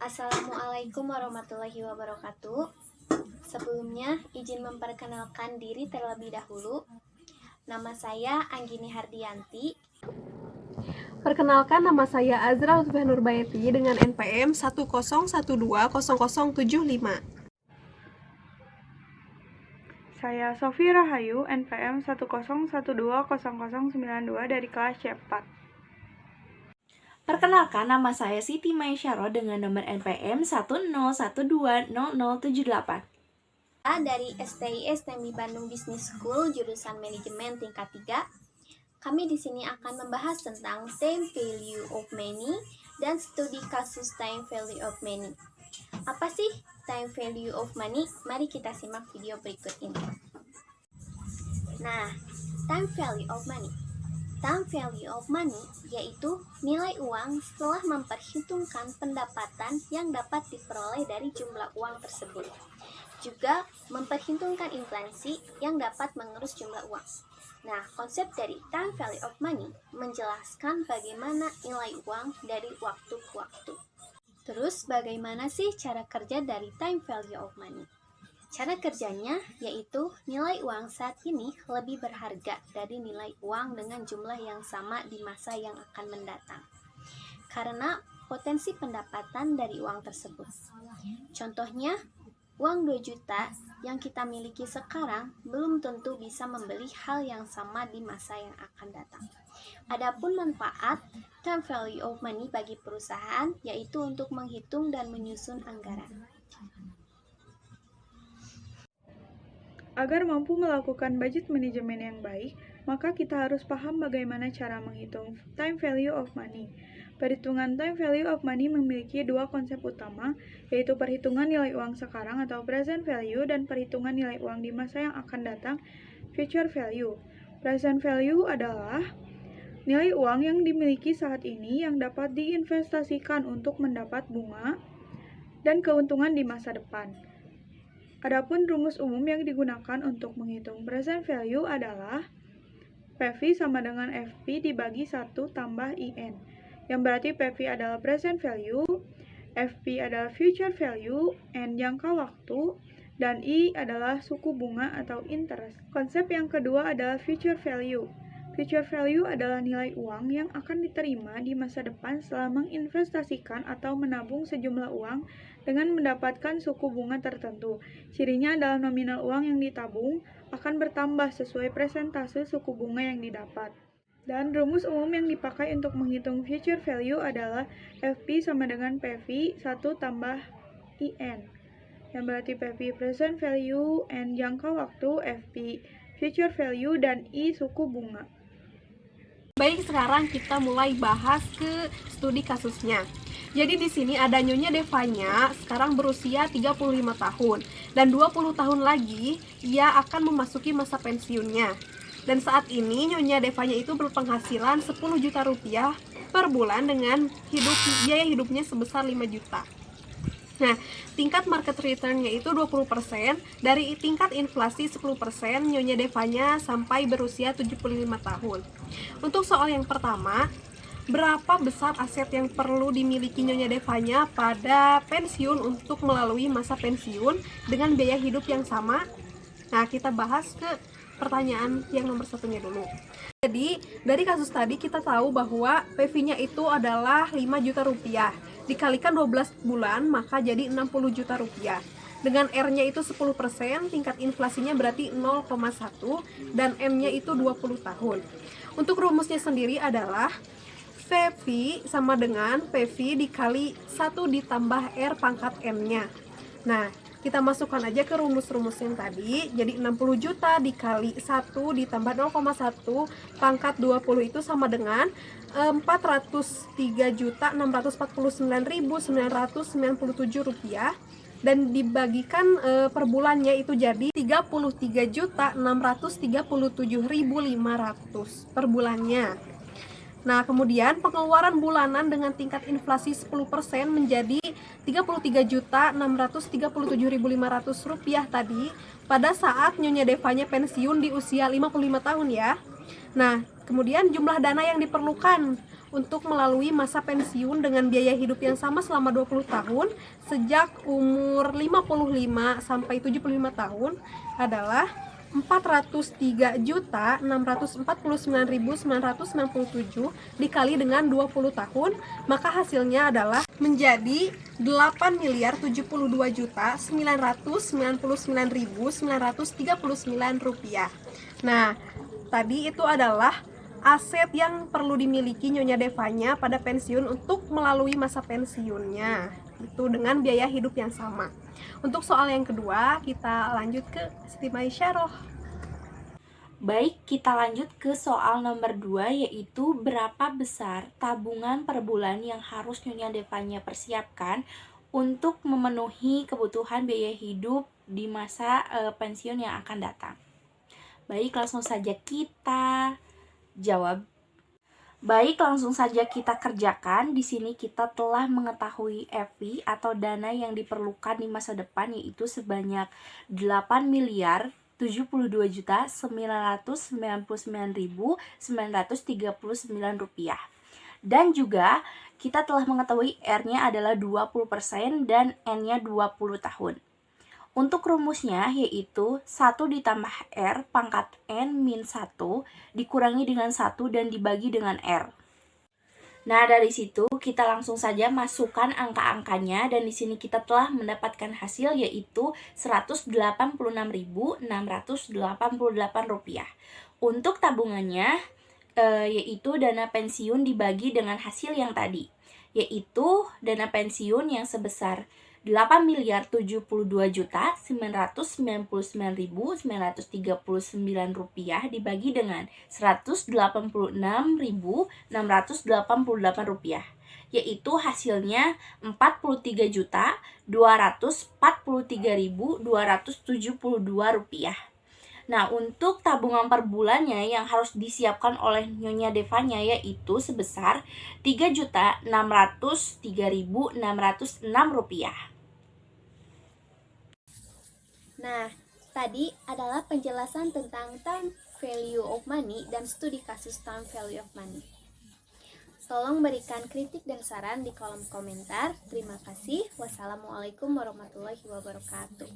Assalamualaikum warahmatullahi wabarakatuh. Sebelumnya, izin memperkenalkan diri terlebih dahulu. Nama saya Anggini Hardianti. Perkenalkan, nama saya Azra Lutfiah Nurbaiti dengan NPM 101200075. Saya Sofi Rahayu, NPM 101200092 dari kelas C4. Perkenalkan, nama saya Siti Maisyaro dengan nomor NPM 101200078. Dari STIS TEMI Bandung Business School, jurusan Manajemen tingkat 3. Kami di sini akan membahas tentang time value of money dan studi kasus time value of money. Apa sih time value of money? Mari kita simak video berikut ini. Nah, time value of money. Time value of money yaitu nilai uang setelah memperhitungkan pendapatan yang dapat diperoleh dari jumlah uang tersebut. Juga memperhitungkan inflasi yang dapat mengerus jumlah uang. Nah, konsep dari time value of money menjelaskan bagaimana nilai uang dari waktu ke waktu. Terus, bagaimana sih cara kerja dari time value of money? Cara kerjanya yaitu nilai uang saat ini lebih berharga dari nilai uang dengan jumlah yang sama di masa yang akan mendatang. Karena potensi pendapatan dari uang tersebut. Contohnya, uang 2 juta yang kita miliki sekarang belum tentu bisa membeli hal yang sama di masa yang akan datang. Adapun manfaat time value of money bagi perusahaan yaitu untuk menghitung dan menyusun anggaran. Agar mampu melakukan budget manajemen yang baik, maka kita harus paham bagaimana cara menghitung time value of money. Perhitungan time value of money memiliki dua konsep utama, yaitu perhitungan nilai uang sekarang atau present value dan perhitungan nilai uang di masa yang akan datang, future value. Present value adalah nilai uang yang dimiliki saat ini yang dapat diinvestasikan untuk mendapat bunga dan keuntungan di masa depan. Adapun rumus umum yang digunakan untuk menghitung present value adalah PV sama dengan FP dibagi 1 tambah IN, yang berarti PV adalah present value, FP adalah future value, N jangka waktu, dan I adalah suku bunga atau interest. Konsep yang kedua adalah future value. Future value adalah nilai uang yang akan diterima di masa depan setelah menginvestasikan atau menabung sejumlah uang dengan mendapatkan suku bunga tertentu. Cirinya adalah nominal uang yang ditabung akan bertambah sesuai persentase suku bunga yang didapat. Dan rumus umum yang dipakai untuk menghitung future value adalah FP sama dengan PV 1 tambah IN, yang berarti PV present value, N jangka waktu, FP future value, dan I suku bunga. Baik, sekarang kita mulai bahas ke studi kasusnya. Jadi di sini ada Nyonya Devanya, sekarang berusia 35 tahun dan 20 tahun lagi ia akan memasuki masa pensiunnya. Dan saat ini Nyonya Devanya itu berpenghasilan 10 juta rupiah per bulan dengan biaya hidupnya sebesar 5 juta. Nah, tingkat market return-nya itu 20%, dari tingkat inflasi 10%, Nyonya Devanya sampai berusia 75 tahun. Untuk soal yang pertama, berapa besar aset yang perlu dimiliki Nyonya Devanya pada pensiun untuk melalui masa pensiun dengan biaya hidup yang sama? Nah, kita bahas ke pertanyaan yang nomor satunya dulu. Jadi, dari kasus tadi kita tahu bahwa PV-nya itu adalah 5 juta rupiah. Dikalikan 12 bulan, maka jadi 60 juta rupiah. Dengan R-nya itu 10%, tingkat inflasinya berarti 0,1, dan M-nya itu 20 tahun. Untuk rumusnya sendiri adalah PV sama dengan PV dikali 1 ditambah R pangkat M-nya. Nah, kita masukkan aja ke rumus-rumus yang tadi. Jadi 60 juta dikali 1 ditambah 0,1 pangkat 20 itu sama dengan 403.649.997 rupiah. Dan dibagikan per bulannya itu jadi 33.637.500 per bulannya. Nah, kemudian pengeluaran bulanan dengan tingkat inflasi 10% menjadi 33.637.500 rupiah tadi pada saat Nyonya Devanya pensiun di usia 55 tahun ya. Nah, kemudian jumlah dana yang diperlukan untuk melalui masa pensiun dengan biaya hidup yang sama selama 20 tahun sejak umur 55 sampai 75 tahun adalah 403.649.997 dikali dengan 20 tahun, maka hasilnya adalah menjadi 8.072.999.939 rupiah. Nah, tadi itu adalah aset yang perlu dimiliki Nyonya Devanya pada pensiun untuk melalui masa pensiunnya, itu dengan biaya hidup yang sama. Untuk soal yang kedua, kita lanjut ke Siti Maisyarah. Baik, kita lanjut ke soal nomor 2, yaitu berapa besar tabungan per bulan yang harus Nyonya Devanya persiapkan untuk memenuhi kebutuhan biaya hidup di masa pensiun yang akan datang. Baik, langsung saja kita jawab. Baik, langsung saja kita kerjakan. Di sini kita telah mengetahui FI atau dana yang diperlukan di masa depan, yaitu sebanyak 8.722.999.939 rupiah. Dan juga kita telah mengetahui R-nya adalah 20% dan N-nya 20 tahun. Untuk rumusnya yaitu 1 ditambah R pangkat N min 1 dikurangi dengan 1 dan dibagi dengan R. Nah, dari situ kita langsung saja masukkan angka-angkanya, dan di sini kita telah mendapatkan hasil yaitu Rp186.688. Untuk tabungannya yaitu dana pensiun dibagi dengan hasil yang tadi, yaitu dana pensiun yang sebesar Rp8.072.999.939 dibagi dengan Rp186.688, yaitu hasilnya Rp43.243.272. Nah, untuk tabungan per bulannya yang harus disiapkan oleh Nyonya Devanya yaitu sebesar Rp3.603.606. Nah, tadi adalah penjelasan tentang time value of money dan studi kasus time value of money. Tolong berikan kritik dan saran di kolom komentar. Terima kasih. Wassalamualaikum warahmatullahi wabarakatuh.